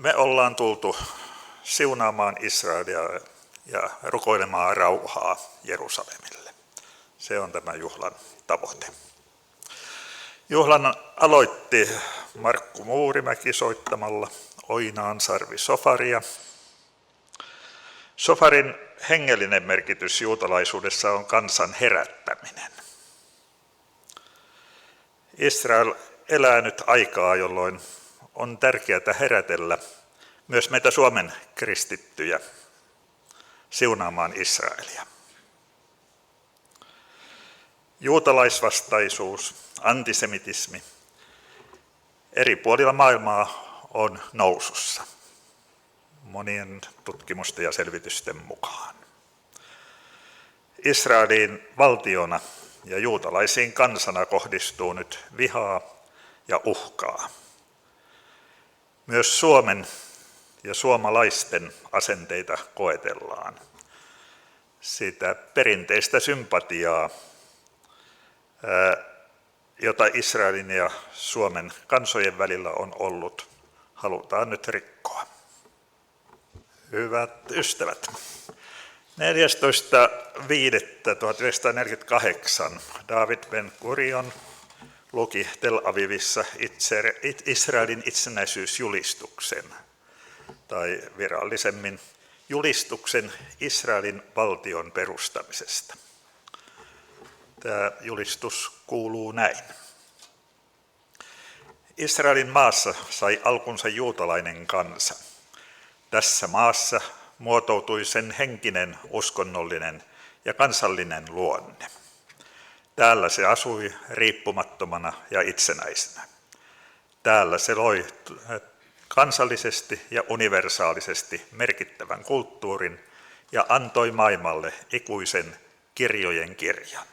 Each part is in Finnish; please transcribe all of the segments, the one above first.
Me ollaan tultu siunaamaan Israelia ja rukoilemaan rauhaa Jerusalemille. Se on tämä juhlan tavoite. Juhlan aloitti Markku Muurimäki soittamalla Oinaan sarvi sofaria. Sofarin hengellinen merkitys juutalaisuudessa on kansan herättäminen. Israel elää nyt aikaa, jolloin on tärkeää herätellä myös meitä Suomen kristittyjä siunaamaan Israelia. Juutalaisvastaisuus, antisemitismi eri puolilla maailmaa on nousussa monien tutkimusten ja selvitysten mukaan. Israelin valtiona ja juutalaisiin kansana kohdistuu nyt vihaa ja uhkaa. Myös Suomen ja suomalaisten asenteita koetellaan. Sitä perinteistä sympatiaa, jota Israelin ja Suomen kansojen välillä on ollut, halutaan nyt rikkoa. Hyvät ystävät, 14.5.1948 David Ben-Gurion luki Tel Avivissa Israelin itsenäisyysjulistuksen, tai virallisemmin julistuksen Israelin valtion perustamisesta. Tämä julistus kuuluu näin. Israelin maassa sai alkunsa juutalainen kansa. Tässä maassa muotoutui sen henkinen, uskonnollinen ja kansallinen luonne. Täällä se asui riippumattomana ja itsenäisenä. Täällä se loi kansallisesti ja universaalisesti merkittävän kulttuurin ja antoi maailmalle ikuisen kirjojen kirjan.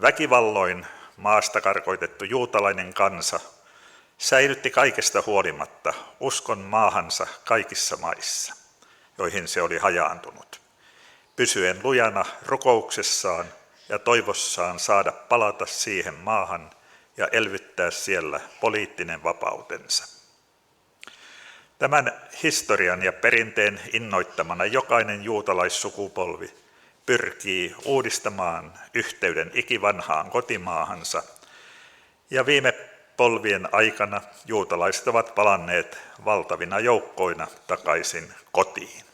Väkivalloin maasta karkoitettu juutalainen kansa säilytti kaikesta huolimatta uskon maahansa kaikissa maissa, joihin se oli hajaantunut, pysyen lujana rukouksessaan ja toivossaan saada palata siihen maahan ja elvyttää siellä poliittinen vapautensa. Tämän historian ja perinteen innoittamana jokainen juutalaissukupolvi pyrkii uudistamaan yhteyden ikivanhaan kotimaahansa, ja viime polvien aikana juutalaiset ovat palanneet valtavina joukkoina takaisin kotiin.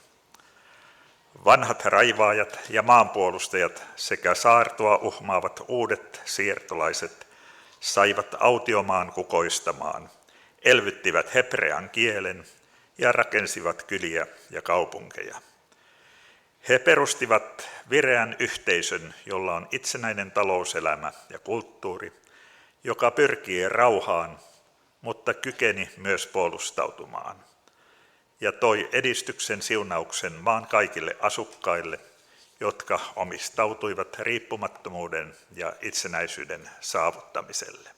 Vanhat raivaajat ja maanpuolustajat sekä saartoa uhmaavat uudet siirtolaiset saivat autiomaan kukoistamaan, elvyttivät hebrean kielen ja rakensivat kyliä ja kaupunkeja. He perustivat vireän yhteisön, jolla on itsenäinen talouselämä ja kulttuuri, joka pyrkii rauhaan, mutta kykeni myös puolustautumaan, ja toi edistyksen siunauksen maan kaikille asukkaille, jotka omistautuivat riippumattomuuden ja itsenäisyyden saavuttamiselle.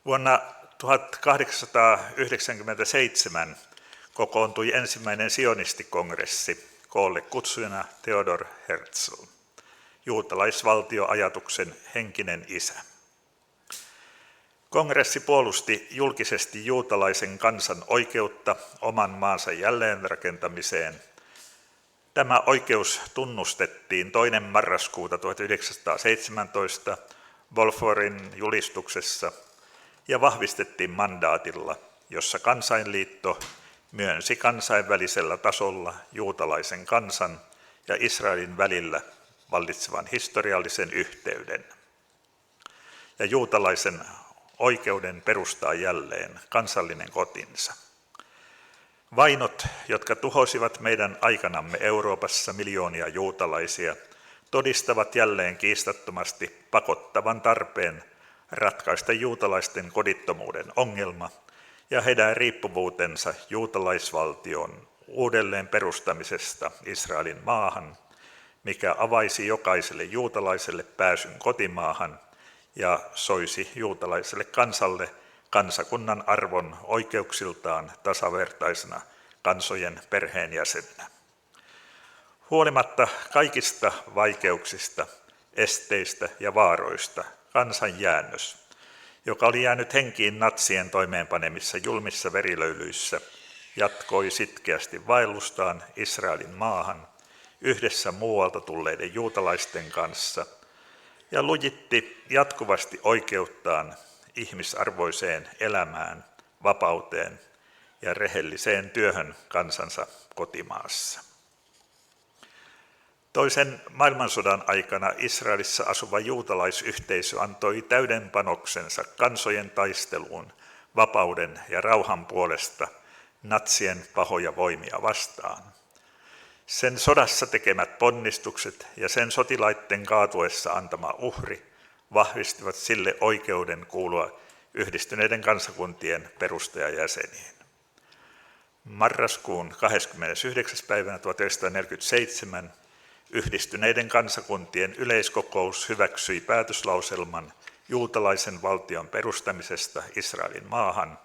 Vuonna 1897 kokoontui ensimmäinen sionistikongressi, koolle kutsujana Theodor Herzl, juutalaisvaltioajatuksen henkinen isä. Kongressi puolusti julkisesti juutalaisen kansan oikeutta oman maansa jälleenrakentamiseen. Tämä oikeus tunnustettiin 2. marraskuuta 1917 Balfourin julistuksessa ja vahvistettiin mandaatilla, jossa Kansainliitto myönsi kansainvälisellä tasolla juutalaisen kansan ja Israelin välillä vallitsevan historiallisen yhteyden ja juutalaisen oikeuden perustaa jälleen kansallinen kotinsa. Vainot, jotka tuhosivat meidän aikanamme Euroopassa miljoonia juutalaisia, todistavat jälleen kiistattomasti pakottavan tarpeen ratkaista juutalaisten kodittomuuden ongelma ja heidän riippuvuutensa juutalaisvaltion uudelleen perustamisesta Israelin maahan, mikä avaisi jokaiselle juutalaiselle pääsyn kotimaahan ja soisi juutalaiselle kansalle kansakunnan arvon oikeuksiltaan tasavertaisena kansojen perheenjäsenenä. Huolimatta kaikista vaikeuksista, esteistä ja vaaroista kansanjäännös, joka oli jäänyt henkiin natsien toimeenpanemissa julmissa verilöylyissä, jatkoi sitkeästi vaellustaan Israelin maahan yhdessä muualta tulleiden juutalaisten kanssa ja lujitti jatkuvasti oikeuttaan ihmisarvoiseen elämään, vapauteen ja rehelliseen työhön kansansa kotimaassa. Toisen maailmansodan aikana Israelissa asuva juutalaisyhteisö antoi täyden panoksensa kansojen taisteluun vapauden ja rauhan puolesta natsien pahoja voimia vastaan. Sen sodassa tekemät ponnistukset ja sen sotilaiden kaatuessa antama uhri vahvistivat sille oikeuden kuulua Yhdistyneiden kansakuntien perustajajäseniin. Marraskuun 29. päivänä 1947 Yhdistyneiden kansakuntien yleiskokous hyväksyi päätöslauselman juutalaisen valtion perustamisesta Israelin maahan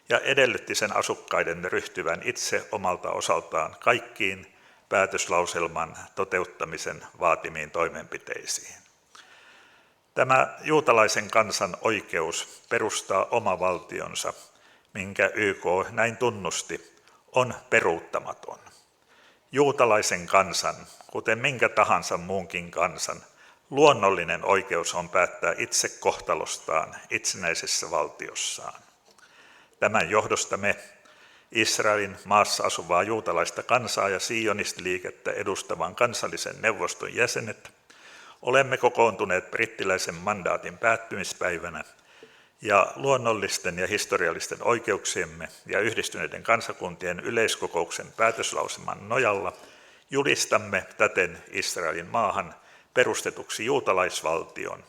ja edellytti sen asukkaiden ryhtyvän itse omalta osaltaan kaikkiin päätöslauselman toteuttamisen vaatimiin toimenpiteisiin. Tämä juutalaisen kansan oikeus perustaa oma valtionsa, minkä YK näin tunnusti, on peruuttamaton. Juutalaisen kansan, kuten minkä tahansa muunkin kansan, luonnollinen oikeus on päättää itse kohtalostaan itsenäisessä valtiossaan. Tämän johdosta me, Israelin maassa asuvaa juutalaista kansaa ja sionistiliikettä edustavan kansallisen neuvoston jäsenet, olemme kokoontuneet brittiläisen mandaatin päättymispäivänä ja luonnollisten ja historiallisten oikeuksiemme ja Yhdistyneiden kansakuntien yleiskokouksen päätöslauselman nojalla julistamme täten Israelin maahan perustetuksi juutalaisvaltion,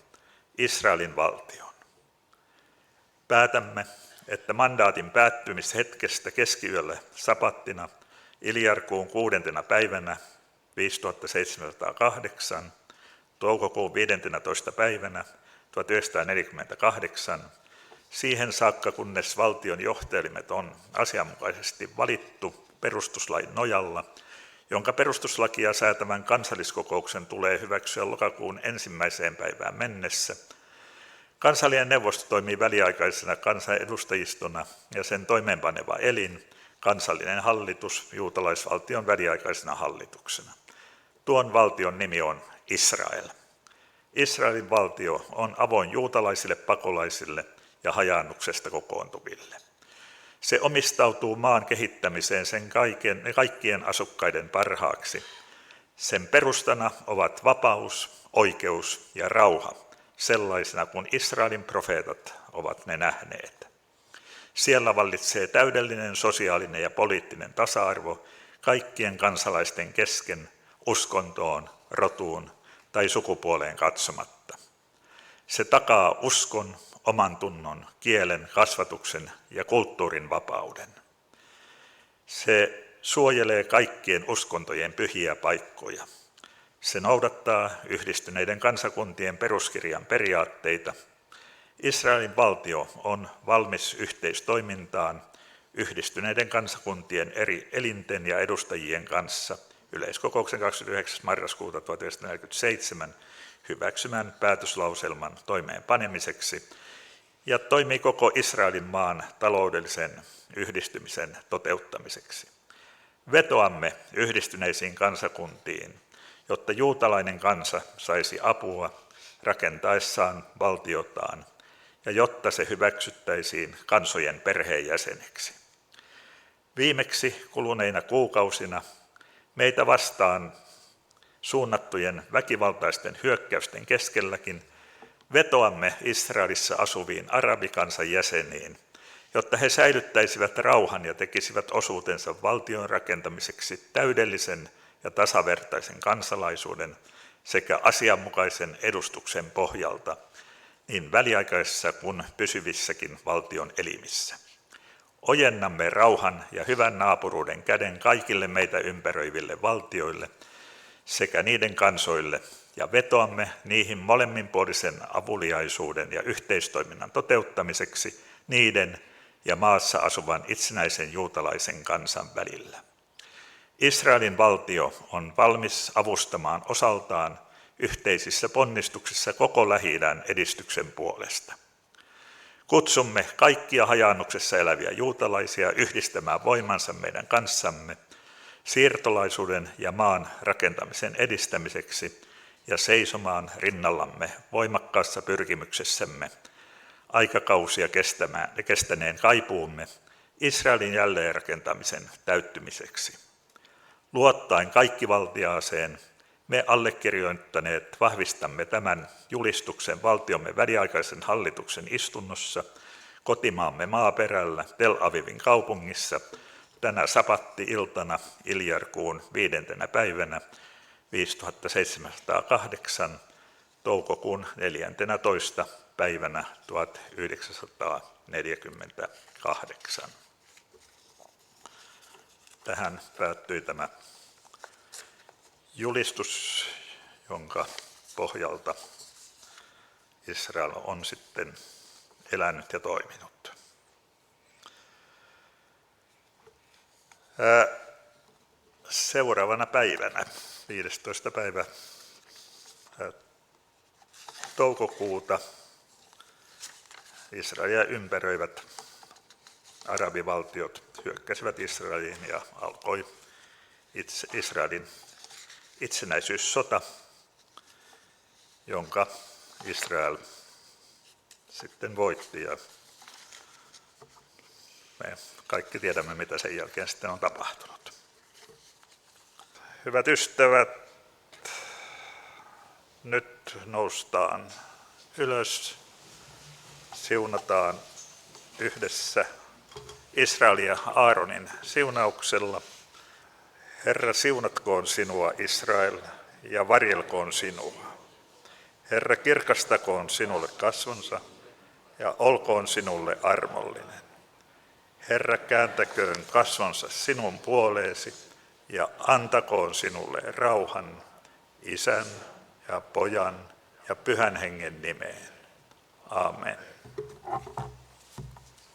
Israelin valtion. Päätämme, että mandaatin päättymishetkestä keskiyöllä sapattina Iliarkuun 6. päivänä 5708, toukokuun 15. päivänä 1948, siihen saakka kunnes valtion johtoelimet on asianmukaisesti valittu perustuslain nojalla, jonka perustuslakia säätävän kansalliskokouksen tulee hyväksyä lokakuun 1. päivään mennessä. Kansallinen neuvosto toimii väliaikaisena kansanedustajistona ja sen toimeenpaneva elin, kansallinen hallitus, juutalaisvaltion väliaikaisena hallituksena. Tuon valtion nimi on Israel. Israelin valtio on avoin juutalaisille pakolaisille ja hajaannuksesta kokoontuville. Se omistautuu maan kehittämiseen sen kaikkien asukkaiden parhaaksi. Sen perustana ovat vapaus, oikeus ja rauha, sellaisena kuin Israelin profeetat ovat ne nähneet. Siellä vallitsee täydellinen sosiaalinen ja poliittinen tasa-arvo kaikkien kansalaisten kesken uskontoon, rotuun tai sukupuoleen katsomatta. Se takaa uskon, oman tunnon, kielen, kasvatuksen ja kulttuurin vapauden. Se suojelee kaikkien uskontojen pyhiä paikkoja. Se noudattaa Yhdistyneiden kansakuntien peruskirjan periaatteita. Israelin valtio on valmis yhteistoimintaan Yhdistyneiden kansakuntien eri elinten ja edustajien kanssa yleiskokouksen 29. marraskuuta 1947 hyväksymän päätöslauselman toimeenpanemiseksi ja toimii koko Israelin maan taloudellisen yhdistymisen toteuttamiseksi. Vetoamme Yhdistyneisiin kansakuntiin, jotta juutalainen kansa saisi apua rakentaessaan valtiotaan ja jotta se hyväksyttäisiin kansojen perheenjäseneksi. Viimeksi kuluneina kuukausina meitä vastaan suunnattujen väkivaltaisten hyökkäysten keskelläkin vetoamme Israelissa asuviin arabikansan jäseniin, jotta he säilyttäisivät rauhan ja tekisivät osuutensa valtion rakentamiseksi täydellisen ja tasavertaisen kansalaisuuden sekä asianmukaisen edustuksen pohjalta niin väliaikaisissa kuin pysyvissäkin valtion elimissä. Ojennamme rauhan ja hyvän naapuruuden käden kaikille meitä ympäröiville valtioille sekä niiden kansoille ja vetoamme niihin molemminpuolisen avuliaisuuden ja yhteistoiminnan toteuttamiseksi niiden ja maassa asuvan itsenäisen juutalaisen kansan välillä. Israelin valtio on valmis avustamaan osaltaan yhteisissä ponnistuksissa koko Lähi-idän edistyksen puolesta. Kutsumme kaikkia hajaannuksessa eläviä juutalaisia yhdistämään voimansa meidän kanssamme siirtolaisuuden ja maan rakentamisen edistämiseksi ja seisomaan rinnallamme voimakkaassa pyrkimyksessämme aikakausia kestäneen kaipuumme Israelin jälleenrakentamisen täyttymiseksi. Luottaen kaikkivaltiaaseen me allekirjoittaneet vahvistamme tämän julistuksen valtiomme väliaikaisen hallituksen istunnossa kotimaamme maaperällä Tel Avivin kaupungissa tänä sapatti-iltana Iljarkuun 5. päivänä 5708 toukokuun 14. päivänä 1948. Tähän päättyi tämä julistus, jonka pohjalta Israel on sitten elänyt ja toiminut. Seuraavana päivänä, 15. päivä toukokuuta, Israelia ympäröivät arabivaltiot hyökkäsivät Israeliin ja alkoi Israelin itsenäisyyssota, jonka Israel sitten voitti. Ja me kaikki tiedämme, mitä sen jälkeen sitten on tapahtunut. Hyvät ystävät, nyt noustaan ylös, siunataan yhdessä Israelia Aaronin siunauksella. Herra, siunatkoon sinua Israel ja varjelkoon sinua. Herra, kirkastakoon sinulle kasvonsa ja olkoon sinulle armollinen. Herra, kääntäköön kasvonsa sinun puoleesi ja antakoon sinulle rauhan Isän ja Pojan ja Pyhän Hengen nimeen. Amen.